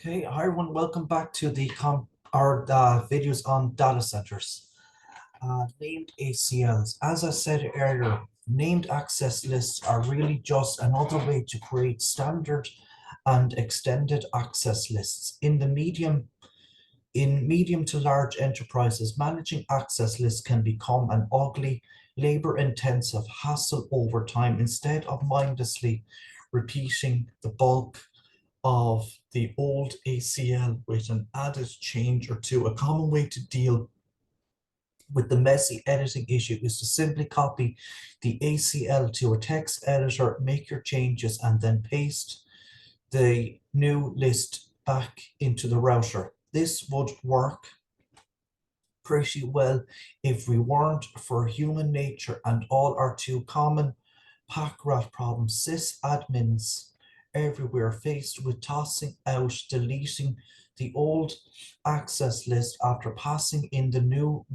Okay, hi everyone, welcome back to our videos on data centers. Named ACLs. As I said earlier, named access lists are really just another way to create standard and extended access lists. In medium to large enterprises, managing access lists can become an ugly, labor-intensive hassle over time instead of mindlessly repeating the bulk of the old ACL with an added change or two. A common way to deal with the messy editing issue is to simply copy the ACL to a text editor, make your changes, and then paste the new list back into the router. This would work pretty well if we weren't for human nature and all our too common paragraph problems. Sysadmins everywhere faced with tossing out, deleting the old access list after passing in the new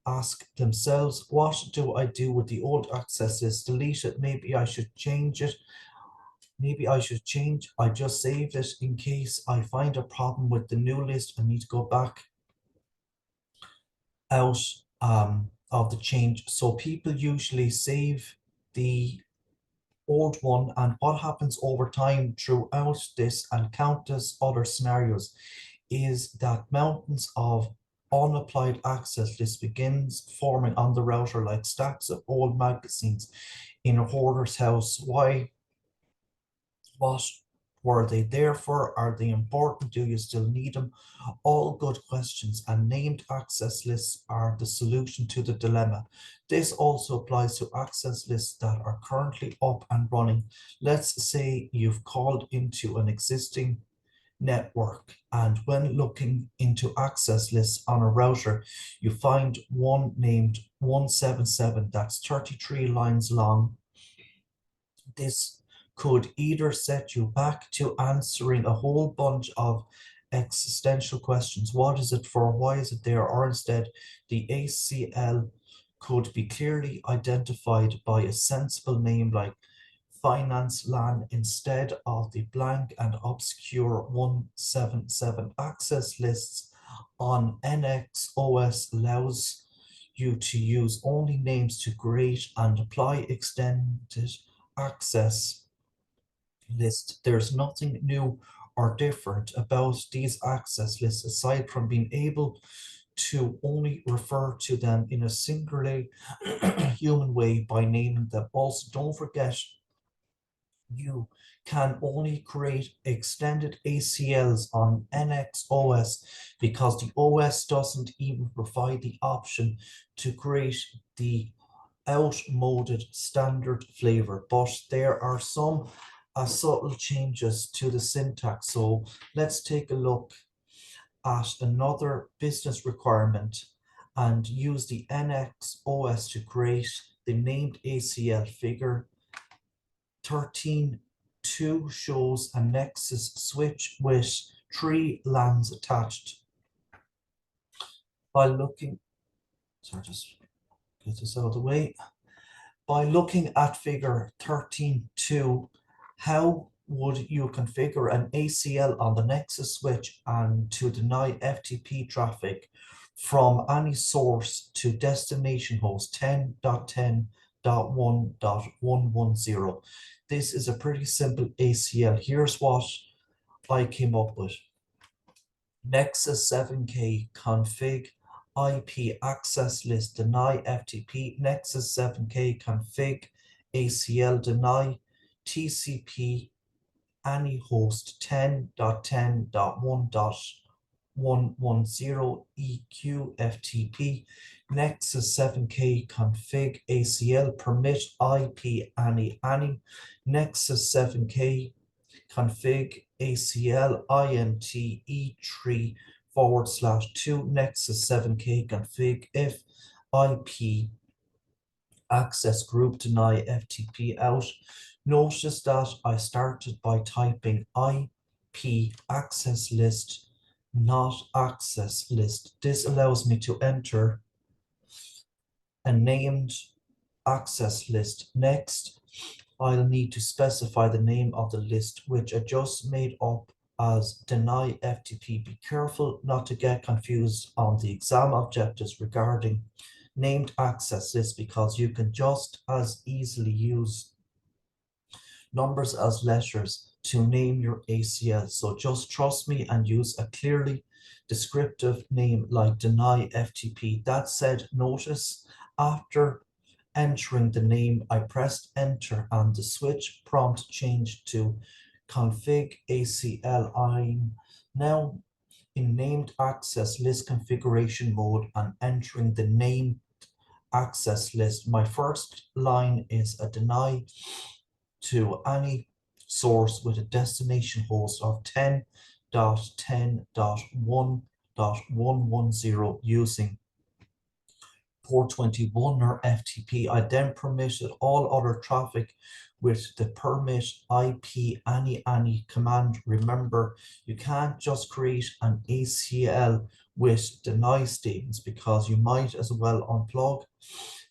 ask themselves, what do I do with the old access list? Delete it. Maybe I should change it. Maybe I should change. I just saved it in case I find a problem with the new list. I need to go back out of the change. So people usually save the old one, and what happens over time throughout this and countless other scenarios is that mountains of unapplied access list begins forming on the router like stacks of old magazines in a hoarder's house. Why? What were they there for? Are they important? Do you still need them? All good questions, and named access lists are the solution to the dilemma. This also applies to access lists that are currently up and running. Let's say you've called into an existing network, and when looking into access lists on a router, you find one named 177 that's 33 lines long. This could either set you back to answering a whole bunch of existential questions. What is it for? Why is it there? Or instead, the ACL could be clearly identified by a sensible name like Finance LAN instead of the blank and obscure 177. Access lists on NX OS allows you to use only names to create and apply extended access list. There's nothing new or different about these access lists aside from being able to only refer to them in a singularly human way by naming them. Also, don't forget you can only create extended ACLs on NX OS because the OS doesn't even provide the option to create the outmoded standard flavor, but there are some subtle changes to the syntax. So let's take a look at another business requirement and use the NX OS to create the named ACL. Figure 13.2 shows a Nexus switch with 3 LANs attached. By looking, sorry, just get this out of the way. By looking at figure 13.2, how would you configure an ACL on the Nexus switch and to deny FTP traffic from any source to destination host 10.10.1.110? This is a pretty simple ACL. Here's what I came up with. Nexus 7K config IP access list deny FTP, Nexus 7K config ACL deny TCP any host 10.10.1.110 EQ FTP, Nexus 7K config ACL permit IP any, Nexus 7K config ACL INT E3/2 Nexus 7K config if IP access group deny FTP out. Notice that I started by typing IP access list, not access list. This allows me to enter a named access list. Next, I'll need to specify the name of the list, which I just made up as deny FTP. Be careful not to get confused on the exam objectives regarding named access lists, because you can just as easily use numbers as letters to name your ACL. So just trust me and use a clearly descriptive name like deny FTP. That said, notice after entering the name, I pressed enter and the switch prompt changed to config ACL. I'm now in named access list configuration mode and entering the named access list. My first line is a deny to any source with a destination host of 10.10.1.110 using port 21 or FTP. I then permitted all other traffic with the permit IP any command. Remember, you can't just create an ACL with deny statements, because you might as well unplug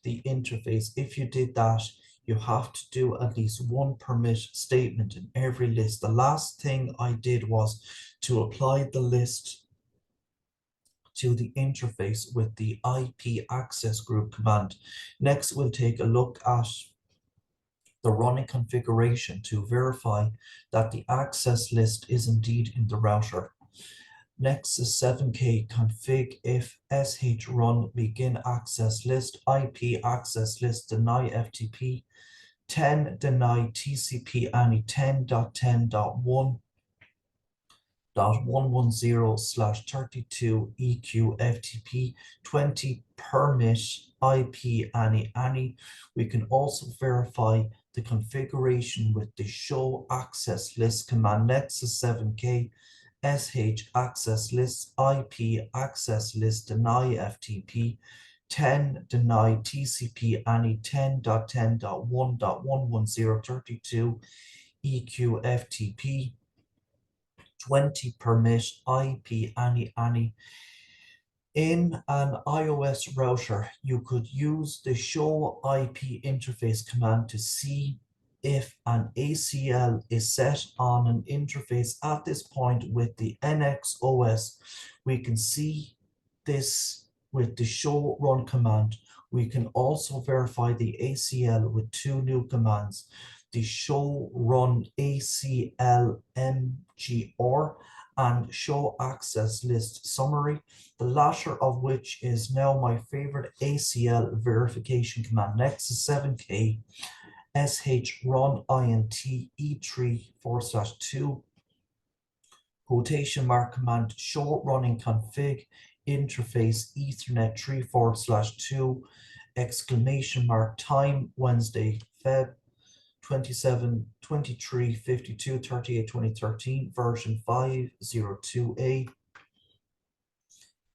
the interface. If you did that, you have to do at least one permit statement in every list. The last thing I did was to apply the list to the interface with the IP access group command. Next, we'll take a look at the running configuration to verify that the access list is indeed in the router. Next is 7k config if sh run begin access list IP access list deny FTP 10 deny TCP any 10.10.110/32 EQ FTP 20 permit IP any. We can also verify the configuration with the show access list command. Next is 7k sh access list IP access list deny FTP 10 deny TCP any 10.10.1.110/32 EQ FTP 20 permit IP any. In an iOS router, you could use the show IP interface command to see if an ACL is set on an interface. At this point with the NX OS, we can see this with the show run command. We can also verify the ACL with two new commands, the show run ACL MGR and show access list summary, the latter of which is now my favorite ACL verification command. Next is 7k sh run int e3/2 quotation mark command show running config interface ethernet 3/2 exclamation mark time Wednesday Feb 27 23 52 38 2013 version 502a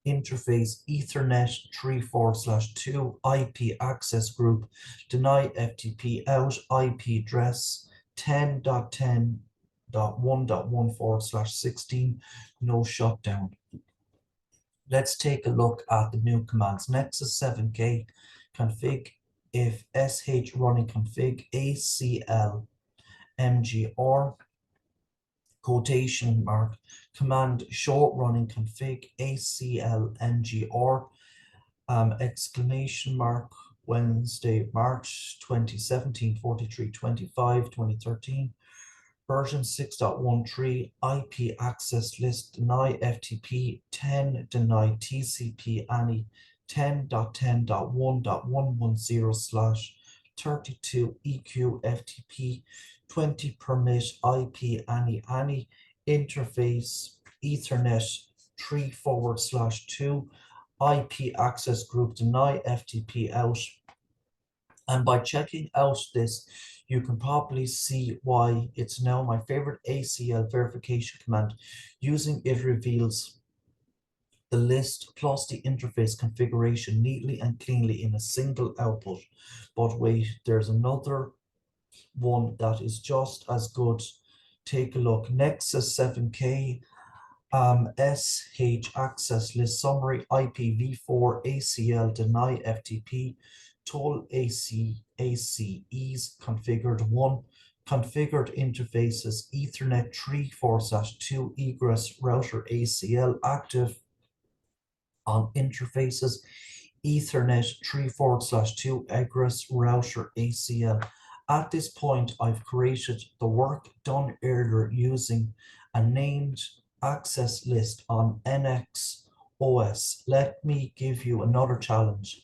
interface ethernet 3/2 IP access group deny FTP out IP address 10.10.1.1/16 no shutdown. Let's take a look at the new commands. Next is 7k config if sh running config ACL MGR quotation mark command show running config ACL MGR exclamation mark Wednesday March 2017 43 25 2013 version 6.13 IP access list deny FTP 10 deny TCP any 10.10.1.110/32 EQ FTP 20 permit IP any interface ethernet 3/2 IP access group deny FTP out. And by checking out this, you can probably see why it's now my favorite ACL verification command. Using it reveals the list plus the interface configuration neatly and cleanly in a single output. But wait, there's another one that is just as good. Take a look. Nexus 7K sh access list summary IPv4 ACL deny FTP toll ACEs configured 1 configured interfaces Ethernet 3/2 egress router ACL active on interfaces Ethernet 3/2 egress router ACL. At this point, I've created the work done earlier using a named access list on NX OS. Let me give you another challenge.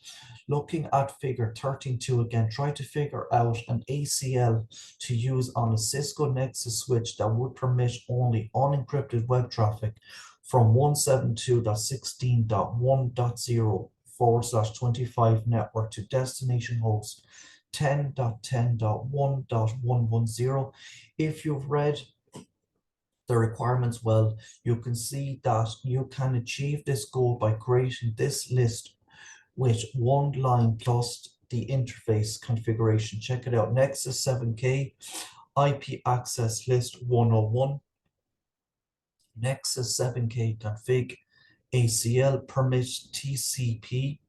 Looking at figure 13.2 again, try to figure out an ACL to use on a Cisco Nexus switch that would permit only unencrypted web traffic from 172.16.1.0/25 network to destination host 10.10.1.110. If you've read the requirements well, you can see that you can achieve this goal by creating this list with one line plus the interface configuration. Check it out. Nexus 7K IP access list 101. Nexus 7K config ACL permit TCP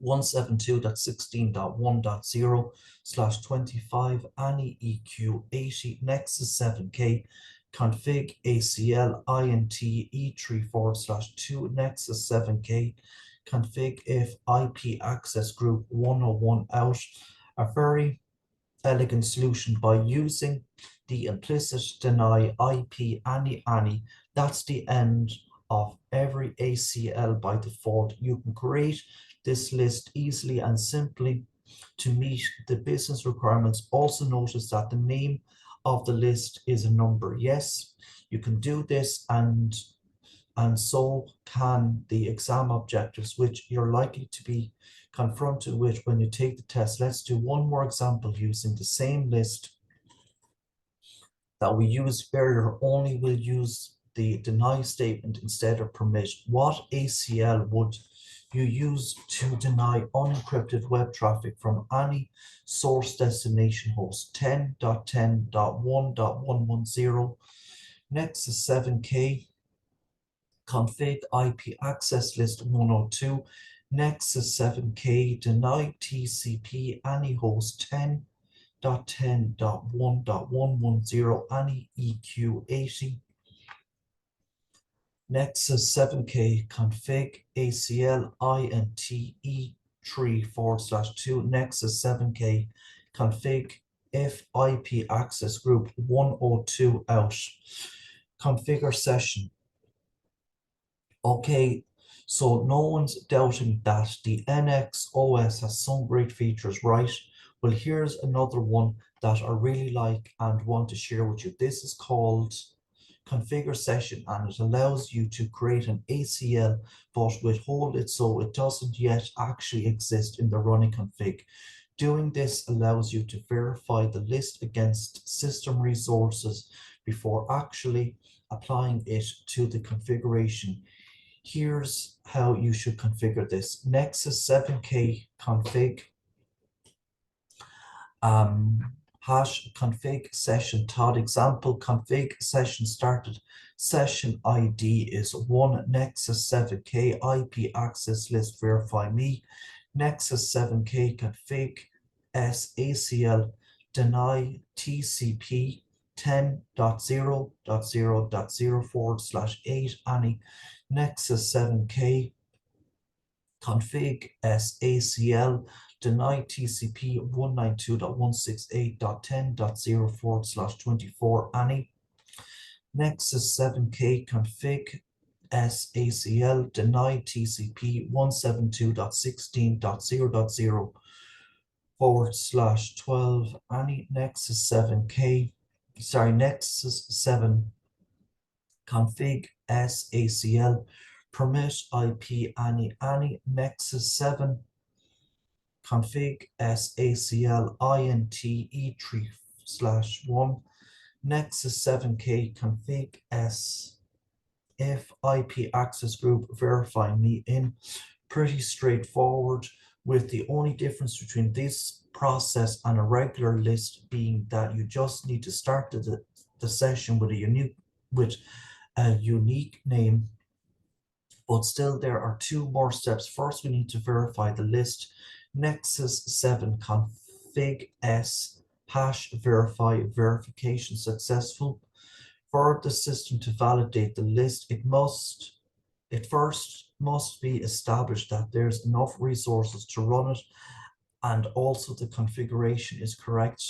172.16.1.0/25 ANI EQ 80 Nexus 7K config ACL INT E3/2 Nexus 7K config if IP access group 101 out. A very elegant solution by using the implicit deny IP any. That's the end of every ACL by default. You can create this list easily and simply to meet the business requirements. Also notice that the name of the list is a number. Yes, you can do this, and so can the exam objectives, which you're likely to be confronted with when you take the test. Let's do one more example using the same list that we used earlier, only we'll use the deny statement instead of permit. What ACL would you use to deny unencrypted web traffic from any source destination host 10.10.1.110 Nexus 7K config IP access list 102 Nexus 7K deny TCP any host 10.10.1.110 any EQ 80 Nexus 7K config ACL INT E3/2 Nexus 7K config if IP access group 102 out. Configure session. Okay, so no one's doubting that the NX OS has some great features, right? Well, here's another one that I really like and want to share with you. This is called configure session, and it allows you to create an ACL but withhold it so it doesn't yet actually exist in the running config. Doing this allows you to verify the list against system resources before actually applying it to the configuration. Here's how you should configure this. Nexus 7K config hash config session Todd example config session started session ID is 1 Nexus 7K IP access list verify me Nexus 7K config s ACL deny TCP 10.0.0.0/8 any Nexus 7K config s ACL deny TCP 192.168.10.0/24 any Nexus 7K config s ACL deny TCP 172.16.0.0/12 any Nexus 7K Nexus 7 config s ACL permit IP any Nexus 7 config s ACL INT E3/1 Nexus 7K config s if IP access group verify me in. Pretty straightforward, with the only difference between this process and a regular list being that you just need to start the session with a unique name. But still, there are two more steps. First, we need to verify the list. Nexus 7 config s hash verify verification successful. For the system to validate the list, it first must be established that there's enough resources to run it and also the configuration is correct.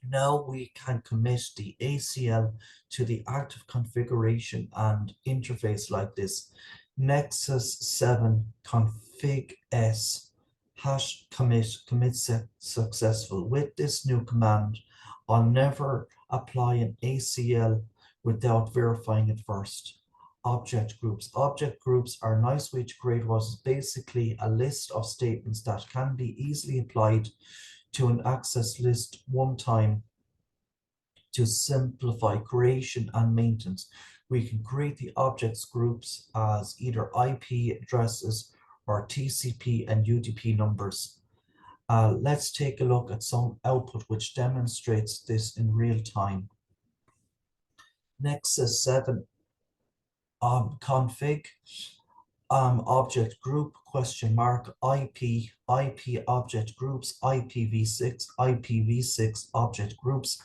Now we can commit the ACL to the active configuration and interface like this. Nexus 7 config s hash commit successful. With this new command, I'll never apply an ACL without verifying it first. Object groups. Object groups are a nice way to create what is basically a list of statements that can be easily applied to an access list one time to simplify creation and maintenance. We can create the objects groups as either IP addresses or TCP and UDP numbers. Let's take a look at some output which demonstrates this in real time. Nexus 7 config object group question mark IP object groups IPv6 object groups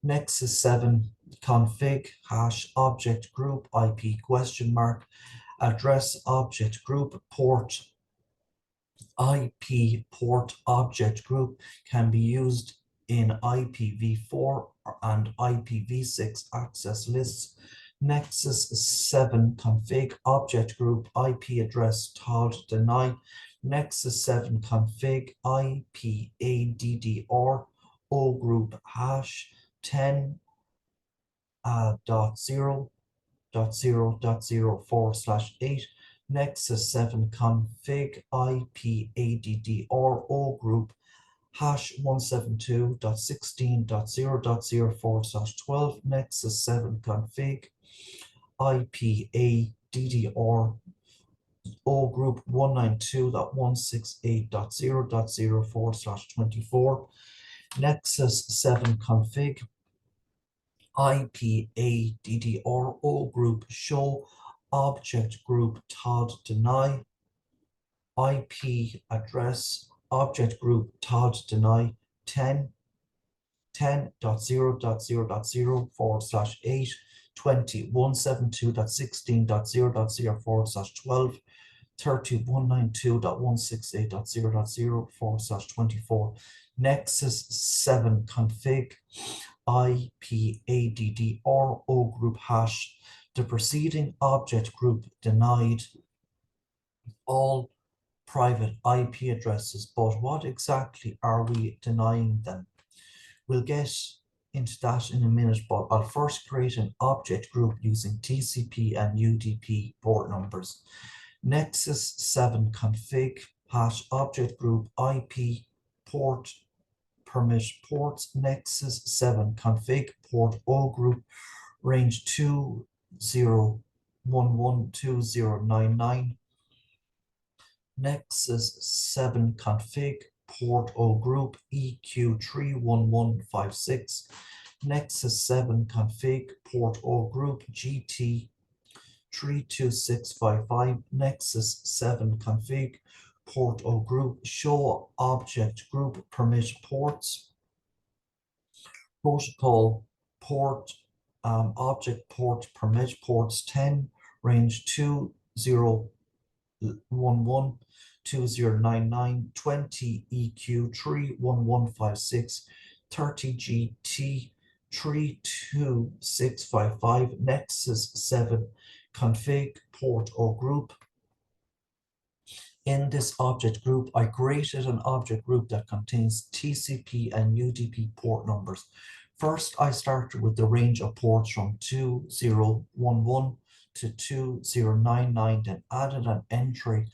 Nexus 7 config hash object group IP question mark address object group port IP port object group can be used in IPv4 and IPv6 access lists. Nexus 7 config object group IP address told deny. Nexus 7 config IP ADDR O group hash 10.0.0.0/8 Nexus 7 config IP ADDR O group hash 172.16.0.0/12 Nexus 7 config IP ADDR O group 192.168.0.04/24 Nexus 7 config IP ADDR O group show object group Todd deny IP address object group Todd deny 10.0.0.0/8 2172.16.0.04/12 3192.168.0.04/24 Nexus 7 config IP ADDR O group hash. The preceding object group denied all private IP addresses, but what exactly are we denying them? We'll get into that in a minute, but I'll first create an object group using TCP and UDP port numbers. Nexus 7 config hash object group IP port permit ports Nexus 7 config port O group range 20112099 Nexus 7 config port O group EQ31156 Nexus 7 config port O group GT 32655 Nexus 7 config port O group show object group permit ports protocol port object port permit ports 10 range 20112099 20 EQ 31156 30 GT 32655 Nexus 7 config port O group. In this object group, I created an object group that contains TCP and UDP port numbers. First, I started with the range of ports from 2011 to 2099, then added an entry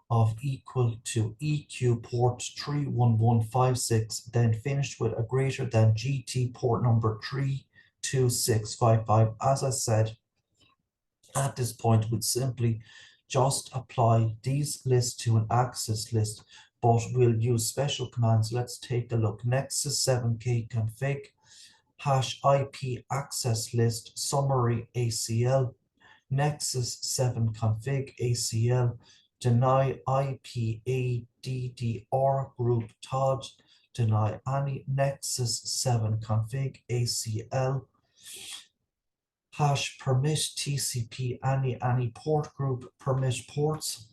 of equal to EQ port 31156, then finished with a greater than GT port number 32655. As I said, at this point, we'd simply just apply these lists to an access list, but we'll use special commands. Let's take a look. Nexus 7k config hash IP access list summary ACL Nexus 7 config ACL deny IP ADDR group Todd deny any Nexus 7 config ACL hash permit TCP any port group permit ports.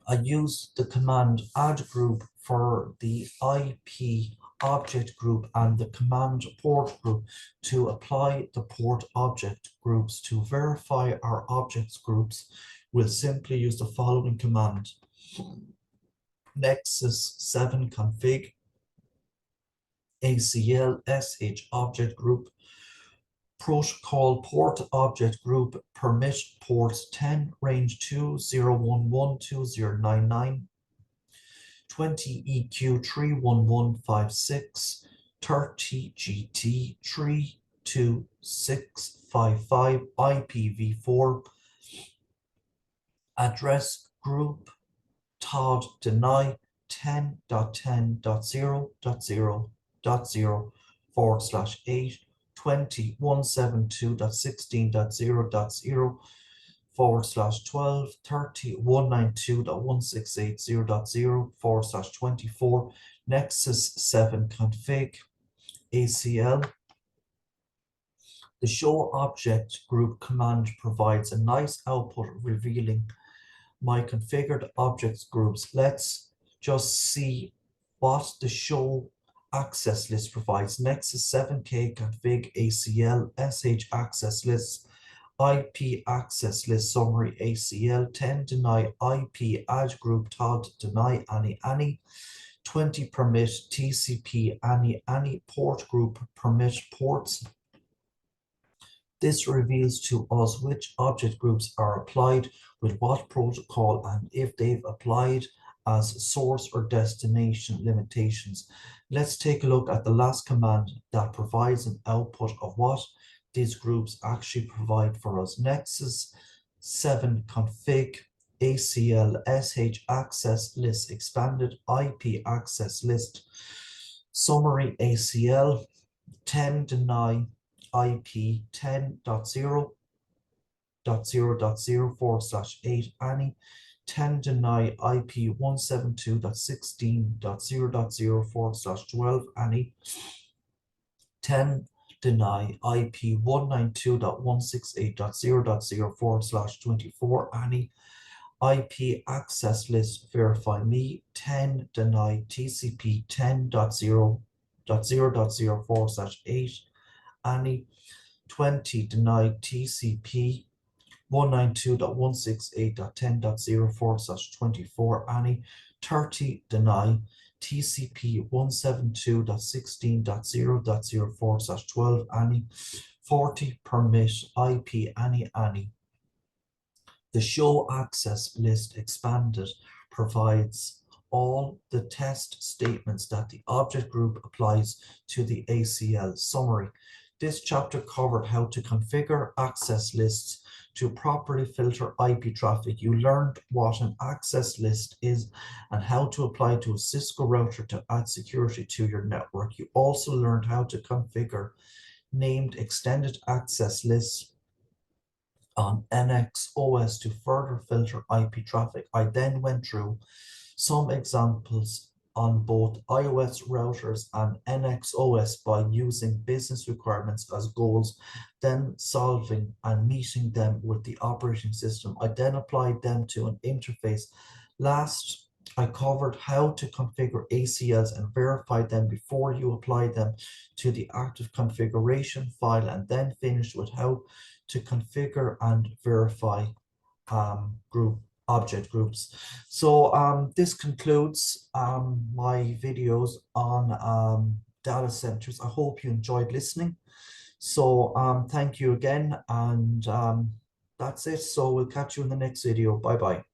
I use the command add group for the IP object group and the command port group to apply the port object groups. To verify our objects groups, we'll simply use the following command: Nexus 7 config ACL sh object group protocol port object group permit ports 10 range 20112099 20 EQ 31156 30 GT 32655 IPv4 address group Todd deny 10.10.0.0.0/8 20 172.16.0.0/12 30 192.168.0.0/24 Nexus 7 config ACL. The show object group command provides a nice output revealing my configured objects groups. Let's just see what the show access list provides. Nexus 7K config ACL sh access list IP access list summary ACL 10 deny IP add group Todd deny any 20 permit TCP any port group permit ports. This reveals to us which object groups are applied with what protocol and if they've applied as source or destination limitations. Let's take a look at the last command that provides an output of what these groups actually provide for us. Nexus 7 config ACL sh access list expanded IP access list summary ACL 10 deny IP 10.0.0.0/8 any 10 deny IP 172.16.0.04/12 any 10 deny IP 192.168.0.04/24 any IP access list verify me 10 deny TCP 10.0.0.04/8 any 20 deny TCP 192.168.10.04/24 any 30 deny TCP 172.16.0.04/12 any 40 permit IP any. The show access list expanded provides all the test statements that the object group applies to the ACL summary. This chapter covered how to configure access lists to properly filter IP traffic. You learned what an access list is and how to apply to a Cisco router to add security to your network. You also learned how to configure named extended access lists on NX OS to further filter IP traffic. I then went through some examples on both iOS routers and NX OS by using business requirements as goals, then solving and meeting them with the operating system. I then applied them to an interface. Last, I covered how to configure ACLs and verify them before you apply them to the active configuration file, and then finished with how to configure and verify object groups. So this concludes my videos on data centers. I hope you enjoyed listening. So thank you again, and that's it. So we'll catch you in the next video. Bye bye.